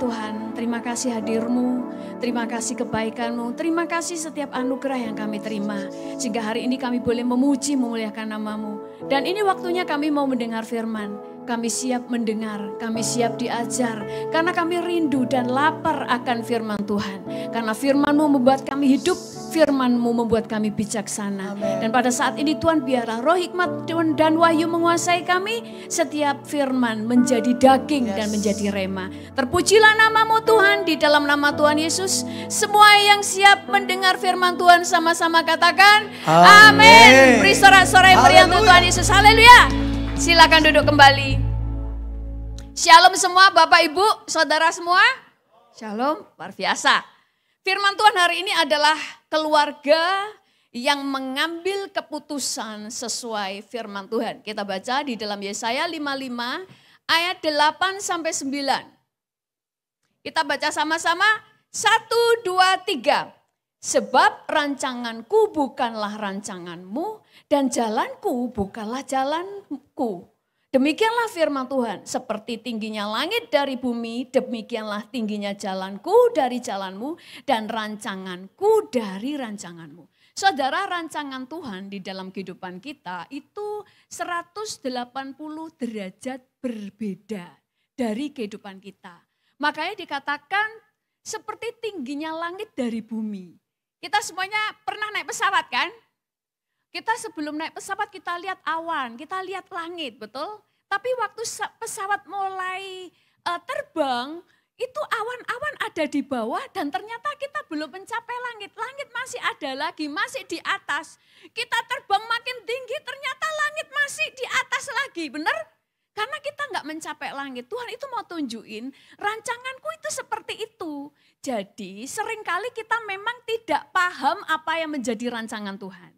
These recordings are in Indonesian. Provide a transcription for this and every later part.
Tuhan, terima kasih hadir-Mu, terima kasih kebaikan-Mu, terima kasih setiap anugerah yang kami terima. Sehingga hari ini kami boleh memuji, memuliakan nama-Mu. Dan ini waktunya kami mau mendengar firman. Kami siap mendengar, kami siap diajar. Karena kami rindu dan lapar akan firman Tuhan. Karena firman-Mu membuat kami hidup, firman-Mu membuat kami bijaksana. Amen. Dan pada saat ini Tuhan, biarlah roh hikmat dan wahyu menguasai kami. Setiap firman menjadi daging dan menjadi rema. Terpujilah nama-Mu Tuhan, di dalam nama Tuhan Yesus. Semua yang siap mendengar firman Tuhan sama-sama katakan amin. Beri sorak-sorai meriah untuk Tuhan Yesus. Haleluya. Silakan duduk kembali. Shalom semua Bapak Ibu, Saudara semua. Shalom, luar biasa. Firman Tuhan hari ini adalah keluarga yang mengambil keputusan sesuai firman Tuhan. Kita baca di dalam Yesaya 55 ayat 8 sampai 9. Kita baca sama-sama 1, 2, 3. Sebab rancanganku bukanlah rancanganmu dan jalanku bukanlah jalanku. Demikianlah firman Tuhan, seperti tingginya langit dari bumi, demikianlah tingginya jalanku dari jalanmu dan rancanganku dari rancanganmu. Saudara, rancangan Tuhan di dalam kehidupan kita itu 180 derajat berbeda dari kehidupan kita. Makanya dikatakan seperti tingginya langit dari bumi. Kita semuanya pernah naik pesawat kan? Kita sebelum naik pesawat kita lihat awan, kita lihat langit, betul? Tapi waktu pesawat mulai terbang, itu awan-awan ada di bawah dan ternyata kita belum mencapai langit. Langit masih ada lagi, masih di atas. Kita terbang makin tinggi, ternyata langit masih di atas lagi, benar? Karena kita nggak mencapai langit. Tuhan itu mau tunjukin, rancanganku itu seperti itu. Jadi seringkali kita memang tidak paham apa yang menjadi rancangan Tuhan.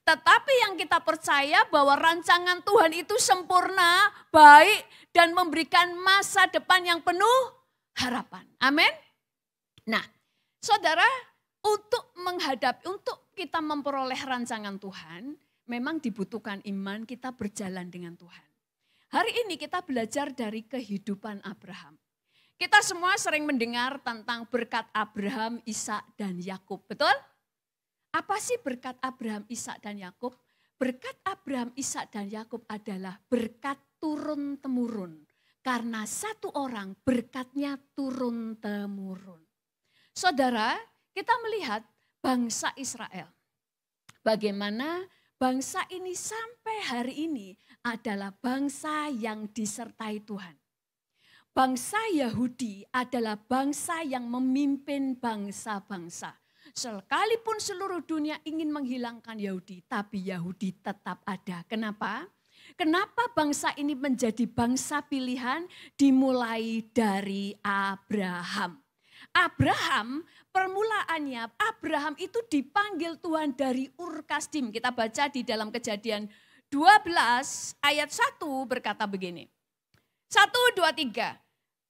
Tetapi yang kita percaya bahwa rancangan Tuhan itu sempurna, baik, dan memberikan masa depan yang penuh harapan. Amin. Nah, saudara, untuk kita memperoleh rancangan Tuhan, memang dibutuhkan iman kita berjalan dengan Tuhan. Hari ini kita belajar dari kehidupan Abraham. Kita semua sering mendengar tentang berkat Abraham, Ishak, dan Yakub, betul? Apa sih berkat Abraham, Ishak, dan Yakub? Berkat Abraham, Ishak, dan Yakub adalah berkat turun-temurun. Karena satu orang berkatnya turun-temurun. Saudara, kita melihat bangsa Israel. Bagaimana bangsa ini sampai hari ini adalah bangsa yang disertai Tuhan. Bangsa Yahudi adalah bangsa yang memimpin bangsa-bangsa. Sekalipun seluruh dunia ingin menghilangkan Yahudi, tapi Yahudi tetap ada. Kenapa? Kenapa bangsa ini menjadi bangsa pilihan? Dimulai dari Abraham. Abraham, permulaannya Abraham itu dipanggil Tuhan dari Ur Kasdim. Kita baca di dalam Kejadian 12 ayat 1 berkata begini. 1, 2, 3.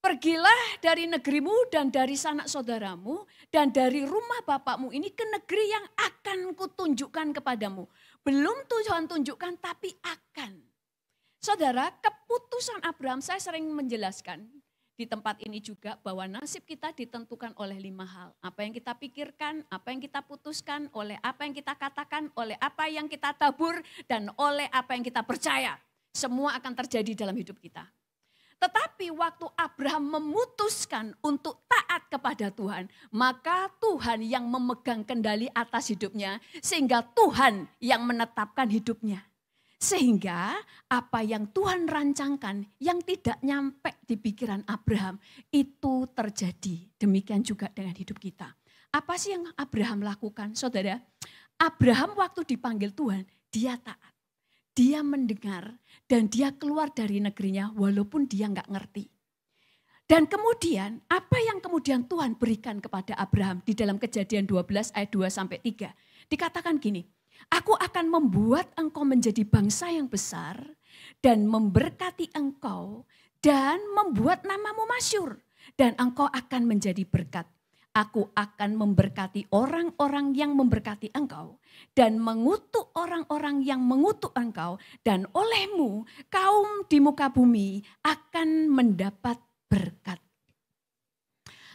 Pergilah dari negerimu dan dari sanak saudaramu dan dari rumah bapakmu ini ke negeri yang akan kutunjukkan kepadamu. Belum Tuhan tunjukkan tapi akan. Saudara, keputusan Abraham, saya sering menjelaskan di tempat ini juga bahwa nasib kita ditentukan oleh 5 hal. Apa yang kita pikirkan, apa yang kita putuskan, oleh apa yang kita katakan, oleh apa yang kita tabur, dan oleh apa yang kita percaya. Semua akan terjadi dalam hidup kita. Tetapi waktu Abraham memutuskan untuk taat kepada Tuhan, maka Tuhan yang memegang kendali atas hidupnya, sehingga Tuhan yang menetapkan hidupnya. Sehingga apa yang Tuhan rancangkan yang tidak nyampe di pikiran Abraham itu terjadi. Demikian juga dengan hidup kita. Apa sih yang Abraham lakukan, saudara? Abraham waktu dipanggil Tuhan, dia taat. Dia mendengar dan dia keluar dari negerinya walaupun dia nggak ngerti. Dan kemudian apa yang kemudian Tuhan berikan kepada Abraham di dalam Kejadian 12 ayat 2 sampai 3. Dikatakan gini, aku akan membuat engkau menjadi bangsa yang besar dan memberkati engkau dan membuat namamu masyhur dan engkau akan menjadi berkat. Aku akan memberkati orang-orang yang memberkati engkau dan mengutuk orang-orang yang mengutuk engkau dan olehmu kaum di muka bumi akan mendapat berkat.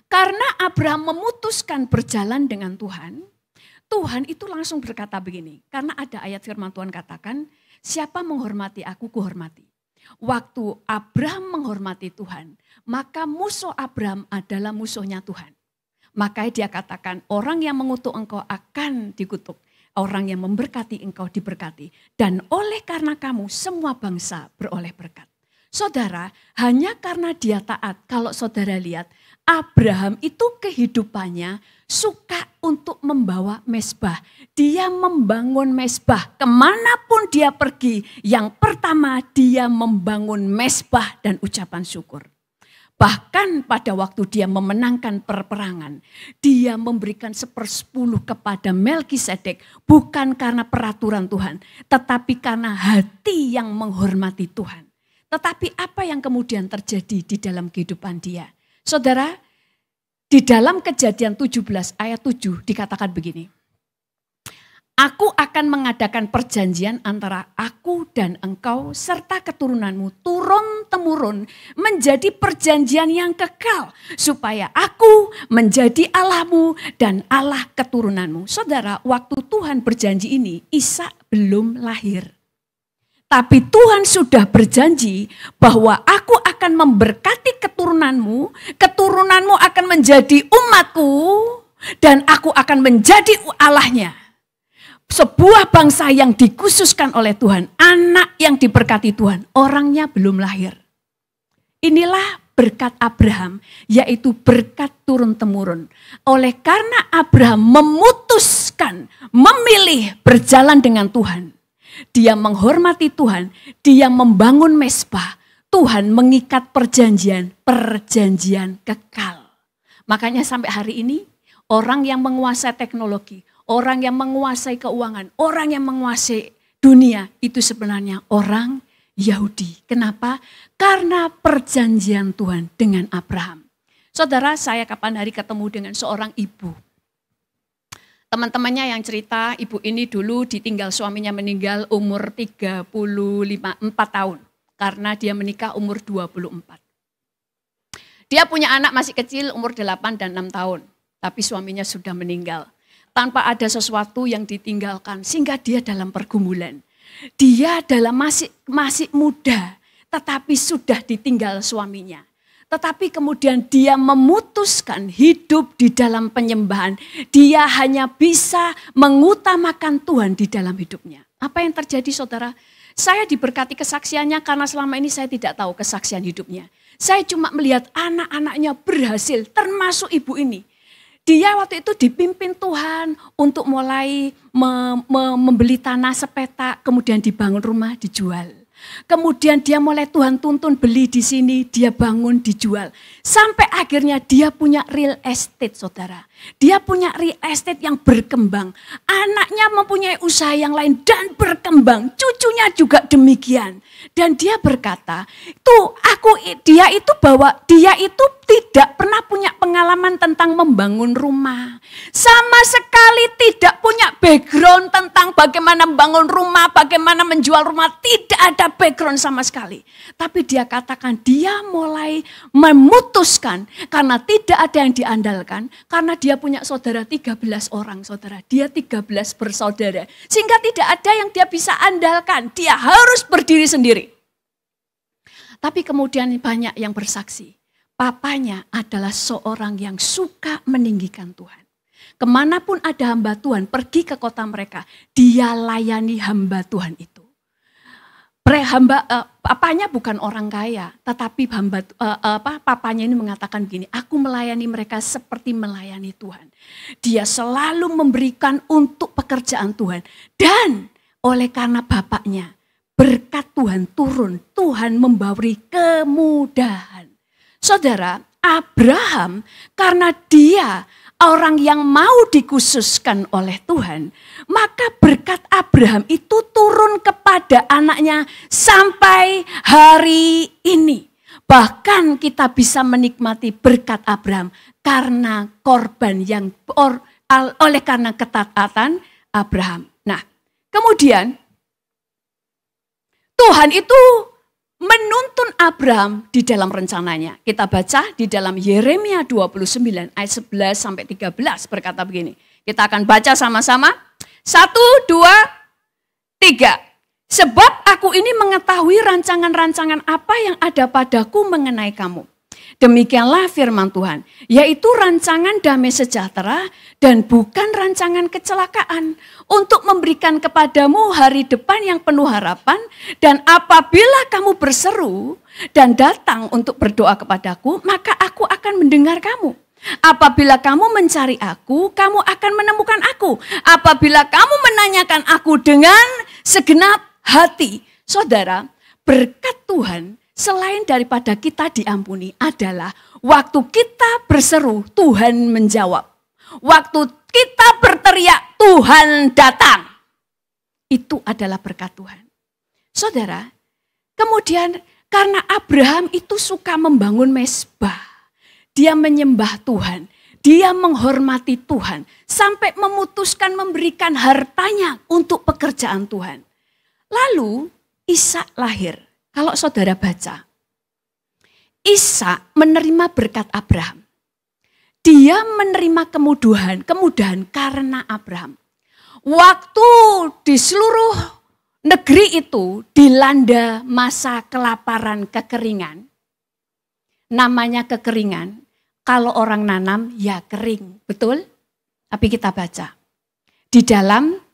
Karena Abraham memutuskan berjalan dengan Tuhan, Tuhan itu langsung berkata begini. Karena ada ayat firman Tuhan katakan, siapa menghormati aku, kuhormati. Waktu Abraham menghormati Tuhan, maka musuh Abraham adalah musuhnya Tuhan. Makanya dia katakan, orang yang mengutuk engkau akan dikutuk. Orang yang memberkati engkau diberkati. Dan oleh karena kamu semua bangsa beroleh berkat. Saudara, hanya karena dia taat, kalau saudara lihat, Abraham itu kehidupannya suka untuk membawa mezbah. Dia membangun mezbah, kemanapun dia pergi. Yang pertama dia membangun mezbah dan ucapan syukur. Bahkan pada waktu dia memenangkan peperangan, dia memberikan 1/10 kepada Melkisedek. Bukan karena peraturan Tuhan, tetapi karena hati yang menghormati Tuhan. Tetapi apa yang kemudian terjadi di dalam kehidupan dia? Saudara, di dalam Kejadian 17 ayat 7 dikatakan begini. Aku akan mengadakan perjanjian antara aku dan engkau serta keturunanmu turun-temurun menjadi perjanjian yang kekal. Supaya aku menjadi Allahmu dan Allah keturunanmu. Saudara, waktu Tuhan berjanji ini, Ishak belum lahir. Tapi Tuhan sudah berjanji bahwa aku akan memberkati keturunanmu, keturunanmu akan menjadi umatku, dan aku akan menjadi Allahnya. Sebuah bangsa yang dikhususkan oleh Tuhan, anak yang diberkati Tuhan, orangnya belum lahir. Inilah berkat Abraham, yaitu berkat turun-temurun. Oleh karena Abraham memutuskan, memilih berjalan dengan Tuhan. Dia menghormati Tuhan, dia membangun mezbah. Tuhan mengikat perjanjian kekal. Makanya sampai hari ini orang yang menguasai teknologi, orang yang menguasai keuangan, orang yang menguasai dunia itu sebenarnya orang Yahudi. Kenapa? Karena perjanjian Tuhan dengan Abraham. Saudara, saya kapan hari ketemu dengan seorang ibu. Teman-temannya yang cerita, ibu ini dulu ditinggal suaminya meninggal umur 4 tahun. Karena dia menikah umur 24. Dia punya anak masih kecil umur 8 dan 6 tahun. Tapi suaminya sudah meninggal. Tanpa ada sesuatu yang ditinggalkan sehingga dia dalam pergumulan. Dia masih muda tetapi sudah ditinggal suaminya. Tetapi kemudian dia memutuskan hidup di dalam penyembahan. Dia hanya bisa mengutamakan Tuhan di dalam hidupnya. Apa yang terjadi saudara? Saya diberkati kesaksiannya karena selama ini saya tidak tahu kesaksian hidupnya. Saya cuma melihat anak-anaknya berhasil termasuk ibu ini. Dia waktu itu dipimpin Tuhan untuk mulai membeli tanah sepetak, kemudian dibangun rumah, dijual. Kemudian dia mulai Tuhan tuntun beli di sini, dia bangun, dijual. Sampai akhirnya dia punya real estate saudara. Dia punya real estate yang berkembang. Anaknya mempunyai usaha yang lain dan berkembang. Cucunya juga demikian. Dan dia berkata, dia itu tidak pernah punya pengalaman tentang membangun rumah. Sama sekali tidak punya background tentang bagaimana membangun rumah, bagaimana menjual rumah. Tidak ada background sama sekali. Tapi dia katakan dia mulai memutuskan karena tidak ada yang diandalkan. Karena dia punya saudara 13 orang saudara. Dia 13 bersaudara. Sehingga tidak ada yang dia bisa andalkan. Dia harus berdiri sendiri. Tapi kemudian banyak yang bersaksi. Papanya adalah seorang yang suka meninggikan Tuhan. Kemanapun ada hamba Tuhan, pergi ke kota mereka, dia layani hamba Tuhan itu. Papanya bukan orang kaya, tetapi papanya ini mengatakan begini, aku melayani mereka seperti melayani Tuhan. Dia selalu memberikan untuk pekerjaan Tuhan. Dan oleh karena bapaknya, berkat Tuhan turun, Tuhan memberi kemudahan. Saudara, Abraham karena dia orang yang mau dikhususkan oleh Tuhan, maka berkat Abraham itu turun kepada anaknya sampai hari ini. Bahkan kita bisa menikmati berkat Abraham karena korban yang oleh karena ketaatan Abraham. Nah, kemudian Tuhan itu menuntun Abraham di dalam rencananya. Kita baca di dalam Yeremia 29 ayat 11 sampai 13 berkata begini. Kita akan baca sama-sama. 1, 2, 3. Sebab aku ini mengetahui rancangan-rancangan apa yang ada padaku mengenai kamu. Demikianlah firman Tuhan, yaitu rancangan damai sejahtera dan bukan rancangan kecelakaan, untuk memberikan kepadamu hari depan yang penuh harapan. Dan apabila kamu berseru dan datang untuk berdoa kepadaku, maka aku akan mendengar kamu. Apabila kamu mencari aku, kamu akan menemukan aku. Apabila kamu menanyakan aku dengan segenap hati. Saudara, berkat Tuhan selain daripada kita diampuni adalah waktu kita berseru, Tuhan menjawab. Waktu kita berteriak, Tuhan datang. Itu adalah berkat Tuhan. Saudara, kemudian karena Abraham itu suka membangun mezbah, dia menyembah Tuhan, dia menghormati Tuhan, sampai memutuskan memberikan hartanya untuk pekerjaan Tuhan. Lalu Ishak lahir. Kalau saudara baca, Ishak menerima berkat Abraham. Dia menerima kemudahan karena Abraham. Waktu di seluruh negeri itu dilanda masa kelaparan, kekeringan. Namanya kekeringan, kalau orang nanam ya kering, betul? Tapi kita baca di dalam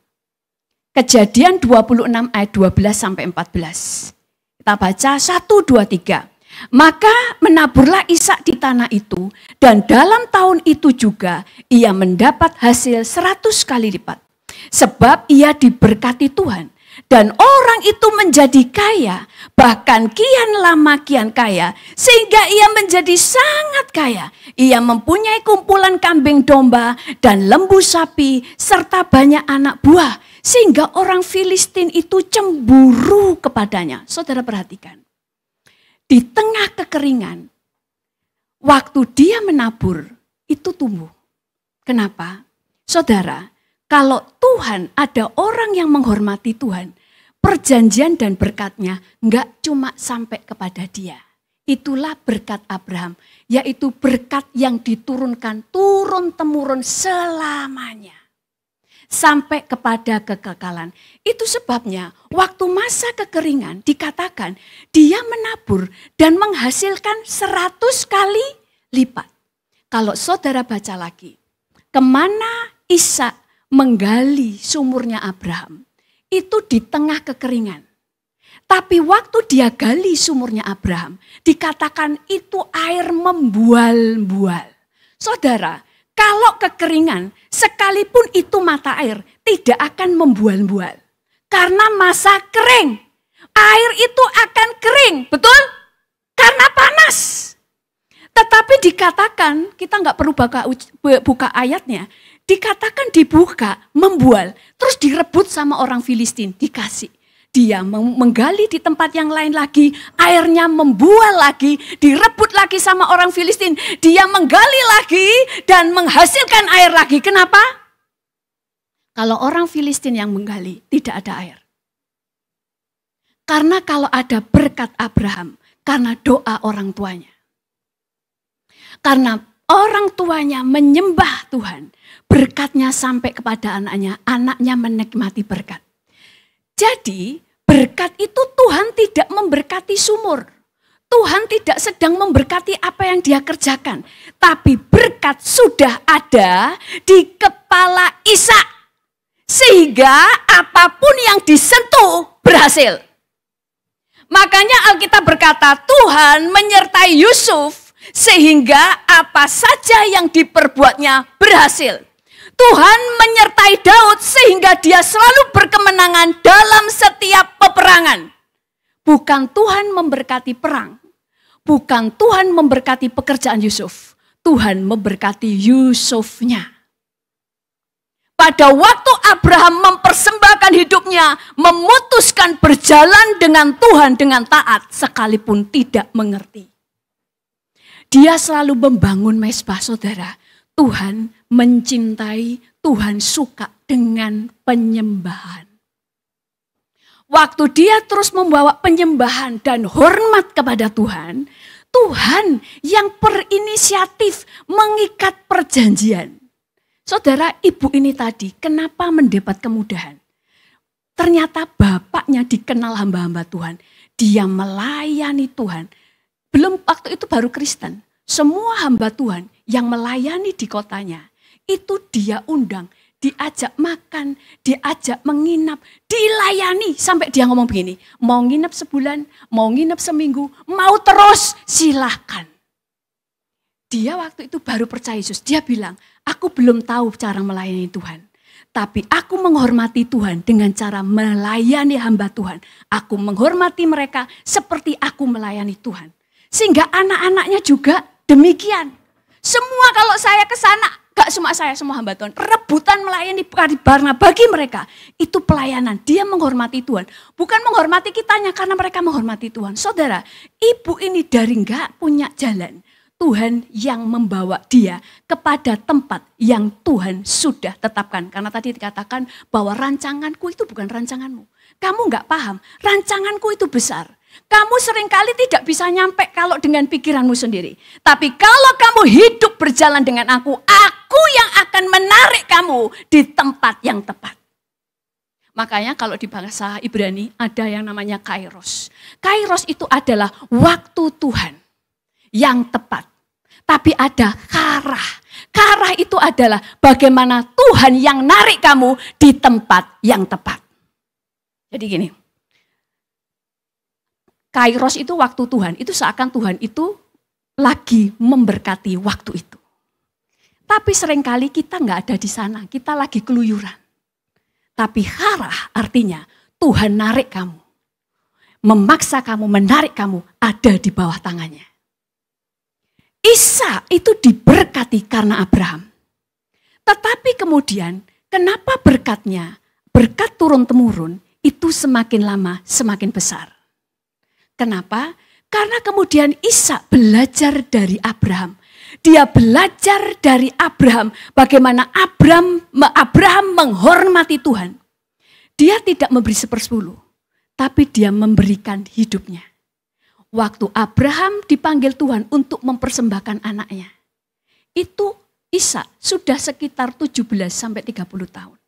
Kejadian 26 ayat 12 sampai 14. Kita baca 1, 2, 3. Maka menaburlah Ishak di tanah itu, dan dalam tahun itu juga ia mendapat hasil 100 kali lipat. Sebab ia diberkati Tuhan, dan orang itu menjadi kaya, bahkan kian lama kian kaya, sehingga ia menjadi sangat kaya. Ia mempunyai kumpulan kambing domba dan lembu sapi, serta banyak anak buah. Sehingga orang Filistin itu cemburu kepadanya. Saudara perhatikan. Di tengah kekeringan, waktu dia menabur, itu tumbuh. Kenapa? Saudara, kalau Tuhan ada orang yang menghormati Tuhan, perjanjian dan berkatnya enggak cuma sampai kepada dia. Itulah berkat Abraham, yaitu berkat yang diturunkan turun-temurun selamanya. Sampai kepada kekekalan. Itu sebabnya waktu masa kekeringan dikatakan dia menabur dan menghasilkan 100 kali lipat. Kalau saudara baca lagi, kemana Ishak menggali sumurnya Abraham, itu di tengah kekeringan. Tapi waktu dia gali sumurnya Abraham, dikatakan itu air membual-bual. Saudara, kalau kekeringan, sekalipun itu mata air, tidak akan membual-bual. Karena masa kering, air itu akan kering, betul? Karena panas. Tetapi dikatakan, kita nggak perlu buka ayatnya, dikatakan dibuka, membual, terus direbut sama orang Filistin, dikasih. Dia menggali di tempat yang lain lagi, airnya membual lagi, direbut lagi sama orang Filistin. Dia menggali lagi dan menghasilkan air lagi. Kenapa? Kalau orang Filistin yang menggali, tidak ada air. Karena kalau ada berkat Abraham, karena doa orang tuanya. Karena orang tuanya menyembah Tuhan, berkatnya sampai kepada anaknya, anaknya menikmati berkat. Jadi berkat itu Tuhan tidak memberkati sumur. Tuhan tidak sedang memberkati apa yang dia kerjakan. Tapi berkat sudah ada di kepala Ishak. Sehingga apapun yang disentuh berhasil. Makanya Alkitab berkata Tuhan menyertai Yusuf. Sehingga apa saja yang diperbuatnya berhasil. Tuhan menyertai Daud sehingga dia selalu berkemenangan dalam setiap peperangan. Bukan Tuhan memberkati perang. Bukan Tuhan memberkati pekerjaan Yusuf. Tuhan memberkati Yusufnya. Pada waktu Abraham mempersembahkan hidupnya, memutuskan berjalan dengan Tuhan dengan taat sekalipun tidak mengerti. Dia selalu membangun mezbah, saudara. Tuhan mencintai, Tuhan suka dengan penyembahan. Waktu dia terus membawa penyembahan dan hormat kepada Tuhan, Tuhan yang berinisiatif mengikat perjanjian. Saudara, ibu ini tadi kenapa mendapat kemudahan? Ternyata bapaknya dikenal hamba-hamba Tuhan. Dia melayani Tuhan. Belum waktu itu baru Kristen. Semua hamba Tuhan yang melayani di kotanya, itu dia undang, diajak makan, diajak menginap, dilayani. Sampai dia ngomong begini, mau nginep sebulan, mau nginep seminggu, mau terus silahkan. Dia waktu itu baru percaya Yesus. Dia bilang, aku belum tahu cara melayani Tuhan. Tapi aku menghormati Tuhan dengan cara melayani hamba Tuhan. Aku menghormati mereka seperti aku melayani Tuhan. Sehingga anak-anaknya juga demikian. Semua kalau saya ke sana, gak cuma saya, semua hamba Tuhan. Rebutan melayani karena bagi mereka itu pelayanan. Dia menghormati Tuhan. Bukan menghormati kitanya karena mereka menghormati Tuhan. Saudara, ibu ini dari gak punya jalan. Tuhan yang membawa dia kepada tempat yang Tuhan sudah tetapkan. Karena tadi dikatakan bahwa rancanganku itu bukan rancanganmu. Kamu gak paham, rancanganku itu besar. Kamu seringkali tidak bisa nyampe kalau dengan pikiranmu sendiri. Tapi kalau kamu hidup berjalan dengan aku yang akan menarik kamu di tempat yang tepat. Makanya kalau di bahasa Ibrani ada yang namanya kairos. Kairos itu adalah waktu Tuhan yang tepat. Tapi ada karah. Karah itu adalah bagaimana Tuhan yang narik kamu di tempat yang tepat. Jadi gini. Kairos itu waktu Tuhan. Itu seakan Tuhan itu lagi memberkati waktu itu. Tapi seringkali kita nggak ada di sana. Kita lagi keluyuran. Tapi karah artinya Tuhan narik kamu. Memaksa kamu, menarik kamu ada di bawah tangannya. Isa itu diberkati karena Abraham. Tetapi kemudian kenapa berkatnya, berkat turun-temurun itu semakin lama semakin besar. Kenapa? Karena kemudian Isa belajar dari Abraham. Dia belajar dari Abraham bagaimana Abraham menghormati Tuhan. Dia tidak memberi 1/10, tapi dia memberikan hidupnya. Waktu Abraham dipanggil Tuhan untuk mempersembahkan anaknya, itu Ishak sudah sekitar 17-30 tahun.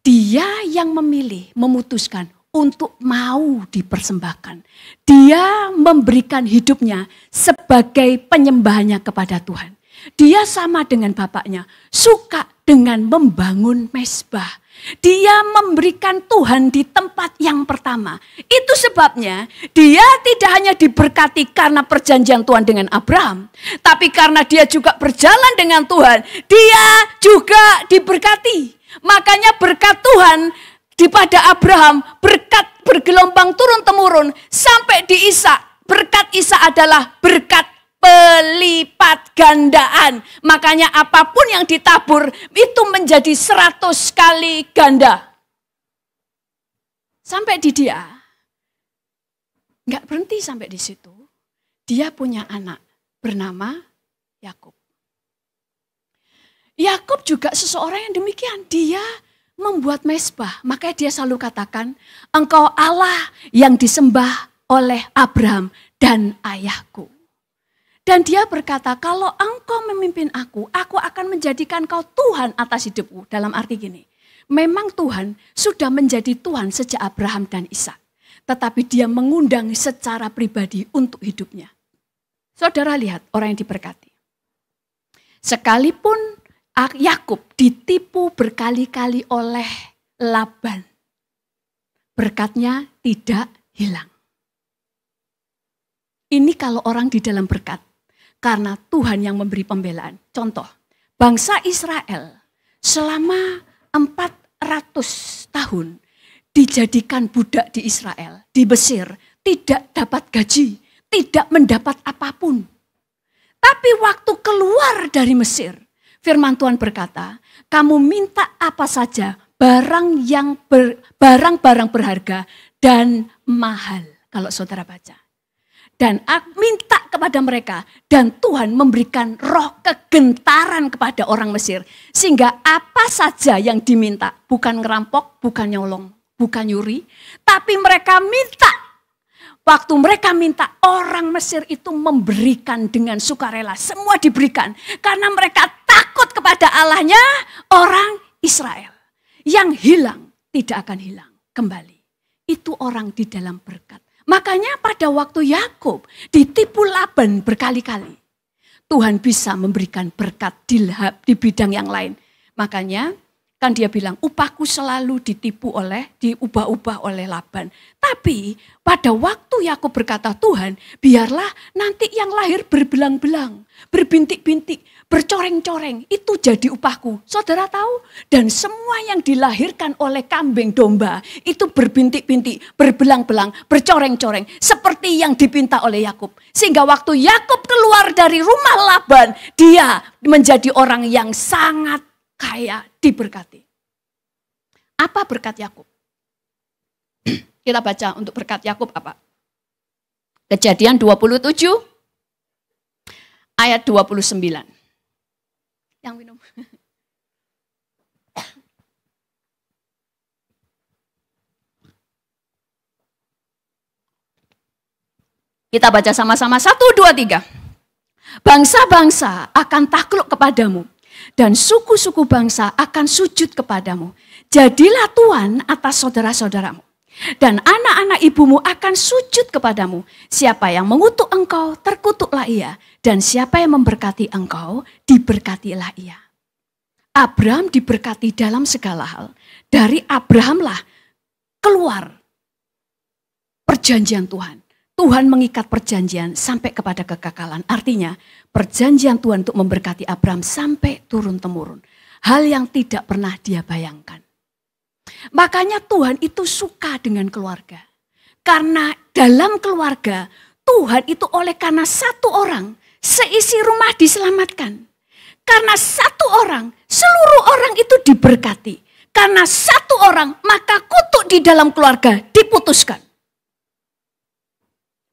Dia yang memilih, memutuskan untuk mau dipersembahkan. Dia memberikan hidupnya sebagai penyembahannya kepada Tuhan. Dia sama dengan bapaknya, suka dengan membangun mezbah. Dia memberikan Tuhan di tempat yang pertama. Itu sebabnya dia tidak hanya diberkati karena perjanjian Tuhan dengan Abraham. Tapi karena dia juga berjalan dengan Tuhan, dia juga diberkati. Makanya berkat Tuhan pada Abraham, berkat bergelombang turun-temurun sampai di Ishak. Berkat Ishak adalah berkat pelipat gandaan. Makanya apapun yang ditabur itu menjadi 100 kali ganda. Sampai di dia. Enggak berhenti sampai di situ. Dia punya anak bernama Yakub. Yakub juga seseorang yang demikian. Dia membuat mezbah. Makanya dia selalu katakan, engkau Allah yang disembah oleh Abraham dan ayahku. Dan dia berkata, kalau engkau memimpin aku akan menjadikan kau Tuhan atas hidupku. Dalam arti gini, memang Tuhan sudah menjadi Tuhan sejak Abraham dan Ishak. Tetapi dia mengundang secara pribadi untuk hidupnya. Saudara lihat orang yang diberkati. Sekalipun Yakub ditipu berkali-kali oleh Laban, berkatnya tidak hilang. Ini kalau orang di dalam berkat. Karena Tuhan yang memberi pembelaan. Contoh, bangsa Israel selama 400 tahun dijadikan budak di Israel, di Mesir, tidak dapat gaji, tidak mendapat apapun. Tapi waktu keluar dari Mesir, firman Tuhan berkata, kamu minta apa saja, barang-barang berharga dan mahal. Kalau saudara baca. Dan minta kepada mereka. Dan Tuhan memberikan roh kegentaran kepada orang Mesir. Sehingga apa saja yang diminta. Bukan ngerampok, bukan nyolong. bukan nyuri, tapi mereka minta. Waktu mereka minta, orang Mesir itu memberikan dengan sukarela. Semua diberikan karena mereka takut kepada Allahnya orang Israel. Yang hilang tidak akan hilang kembali. Itu orang di dalam berkat. Makanya pada waktu Yakub ditipu Laban berkali-kali, Tuhan bisa memberikan berkat di bidang yang lain. Makanya kan dia bilang, upahku selalu diubah-ubah oleh Laban. Tapi pada waktu Yakub berkata, Tuhan biarlah nanti yang lahir berbelang-belang, berbintik-bintik, bercoreng-coreng, itu jadi upahku. Saudara tahu? Dan semua yang dilahirkan oleh kambing domba, itu berbintik-bintik, berbelang-belang, bercoreng-coreng. Seperti yang dipinta oleh Yakub. Sehingga waktu Yakub keluar dari rumah Laban, dia menjadi orang yang sangat kaya, diberkati. Apa berkat Yakub? Kita baca untuk berkat Yakub apa? Kejadian 27 ayat 29. Yang minum. Kita baca sama-sama 1, 2, 3. Bangsa-bangsa akan takluk kepadamu. Dan suku-suku bangsa akan sujud kepadamu. Jadilah Tuhan atas saudara-saudaramu. Dan anak-anak ibumu akan sujud kepadamu. Siapa yang mengutuk engkau, terkutuklah ia. Dan siapa yang memberkati engkau, diberkatilah ia. Abraham diberkati dalam segala hal. Dari Abrahamlah keluar perjanjian Tuhan. Tuhan mengikat perjanjian sampai kepada kekekalan. Artinya perjanjian Tuhan untuk memberkati Abraham sampai turun-temurun. Hal yang tidak pernah dia bayangkan. Makanya Tuhan itu suka dengan keluarga. Karena dalam keluarga Tuhan itu karena satu orang seisi rumah diselamatkan. Karena satu orang seluruh orang itu diberkati. Karena satu orang maka kutuk di dalam keluarga diputuskan.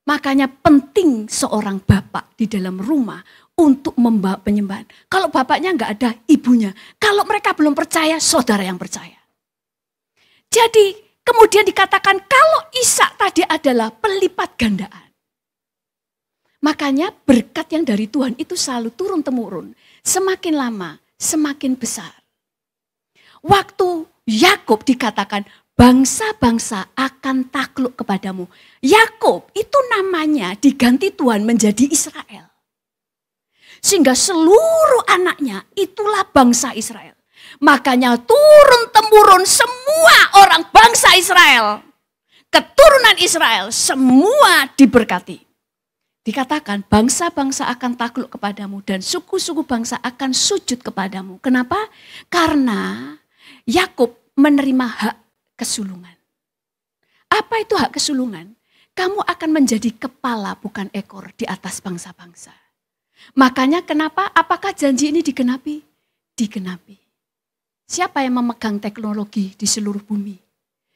Makanya penting seorang bapak di dalam rumah untuk membawa penyembahan. Kalau bapaknya nggak ada, ibunya. Kalau mereka belum percaya, saudara yang percaya. Jadi kemudian dikatakan kalau Ishak tadi adalah pelipat gandaan. Makanya berkat yang dari Tuhan itu selalu turun-temurun. Semakin lama, semakin besar. Waktu Yakub dikatakan, bangsa-bangsa akan takluk kepadamu. Yakub itu namanya diganti Tuhan menjadi Israel. Sehingga seluruh anaknya itulah bangsa Israel. Makanya turun-temurun semua orang bangsa Israel. Keturunan Israel semua diberkati. Dikatakan bangsa-bangsa akan takluk kepadamu dan suku-suku bangsa akan sujud kepadamu. Kenapa? Karena Yakub menerima hak kesulungan. Apa itu hak kesulungan? Kamu akan menjadi kepala bukan ekor di atas bangsa-bangsa. Makanya kenapa? Apakah janji ini digenapi? Digenapi. Siapa yang memegang teknologi di seluruh bumi?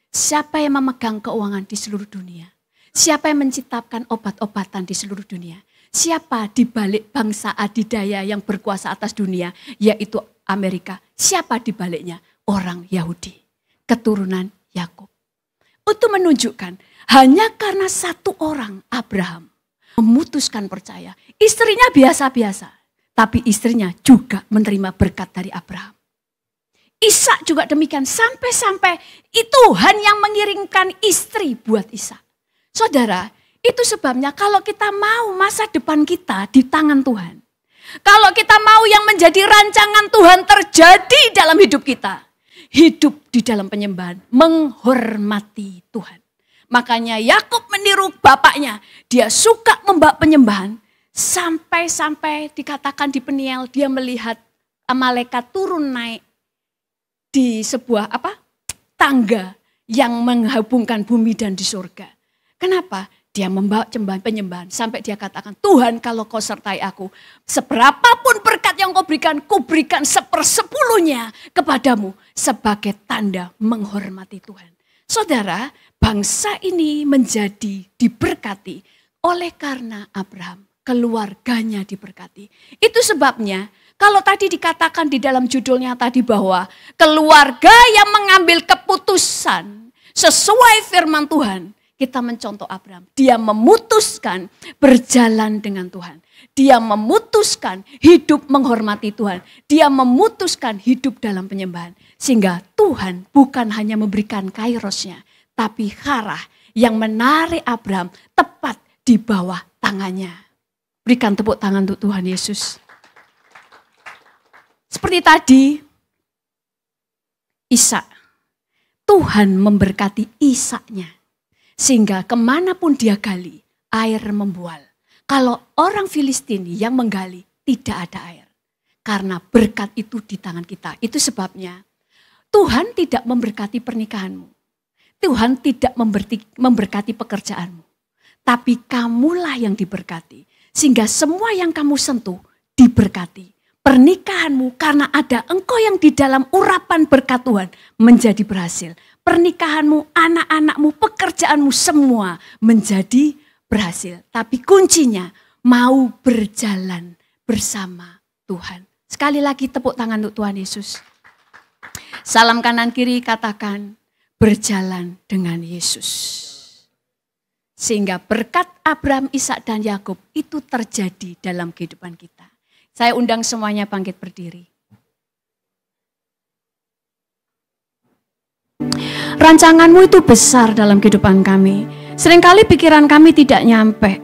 Siapa yang memegang keuangan di seluruh dunia? Siapa yang menciptakan obat-obatan di seluruh dunia? Siapa di balik bangsa adidaya yang berkuasa atas dunia, yaitu Amerika? Siapa di baliknya? Orang Yahudi. Keturunan Yakub. Untuk menunjukkan hanya karena satu orang Abraham memutuskan percaya. Istrinya biasa-biasa, tapi istrinya juga menerima berkat dari Abraham. Ishak juga demikian, sampai-sampai Tuhan yang mengirimkan istri buat Ishak. Saudara, itu sebabnya kalau kita mau masa depan kita di tangan Tuhan. Kalau kita mau yang menjadi rancangan Tuhan terjadi dalam hidup kita. Hidup di dalam penyembahan, menghormati Tuhan. Makanya Yakub meniru bapaknya, dia suka membawa penyembahan. Sampai-sampai dikatakan di Peniel, dia melihat malaikat turun naik di sebuah tangga yang menghubungkan bumi dan di surga. Kenapa? Dia membawa penyembahan sampai dia katakan, Tuhan kalau kau sertai aku, seberapapun berkat yang kau berikan, kuberikan 1/10 kepadamu sebagai tanda menghormati Tuhan. Saudara, bangsa ini menjadi diberkati oleh karena Abraham, keluarganya diberkati. Itu sebabnya kalau tadi dikatakan di dalam judulnya tadi bahwa keluarga yang mengambil keputusan Sesuai firman Tuhan, kita mencontoh Abraham. Dia memutuskan berjalan dengan Tuhan. Dia memutuskan hidup menghormati Tuhan. Dia memutuskan hidup dalam penyembahan. Sehingga Tuhan bukan hanya memberikan kairosnya, tapi harah yang menarik Abraham tepat di bawah tangannya. Berikan tepuk tangan untuk Tuhan Yesus. Seperti tadi, Ishak. Tuhan memberkati Ishaknya. Sehingga kemanapun dia gali, air membual. Kalau orang Filistin yang menggali, tidak ada air. Karena berkat itu di tangan kita. Itu sebabnya Tuhan tidak memberkati pernikahanmu. Tuhan tidak memberkati pekerjaanmu. Tapi kamulah yang diberkati. Sehingga semua yang kamu sentuh diberkati. Pernikahanmu karena ada engkau yang di dalam urapan berkat Tuhan menjadi berhasil. Pernikahanmu, anak-anakmu, pekerjaanmu semua menjadi berhasil. Tapi kuncinya mau berjalan bersama Tuhan. Sekali lagi tepuk tangan untuk Tuhan Yesus. Salam kanan kiri katakan berjalan dengan Yesus. Sehingga berkat Abraham, Ishak dan Yakub itu terjadi dalam kehidupan kita. Saya undang semuanya bangkit berdiri. Rancanganmu itu besar dalam kehidupan kami. Seringkali pikiran kami tidak nyampe.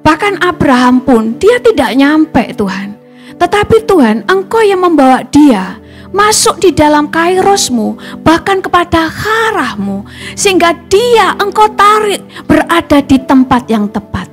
Bahkan Abraham pun dia tidak nyampe Tuhan. Tetapi Tuhan, Engkau yang membawa dia masuk di dalam kairosmu, bahkan kepada harahmu. Sehingga dia Engkau tarik berada di tempat yang tepat.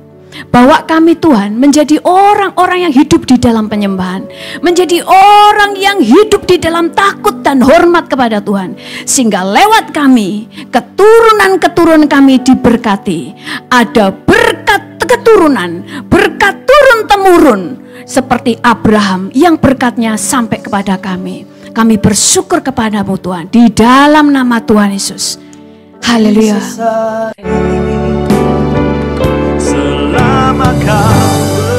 Bawa kami Tuhan menjadi orang-orang yang hidup di dalam penyembahan. Menjadi orang yang hidup di dalam takut dan hormat kepada Tuhan. Sehingga lewat kami, keturunan-keturunan kami diberkati. Ada berkat keturunan, berkat turun-temurun. Seperti Abraham yang berkatnya sampai kepada kami. Kami bersyukur kepadamu Tuhan. Di dalam nama Tuhan Yesus. Haleluya. Selama kau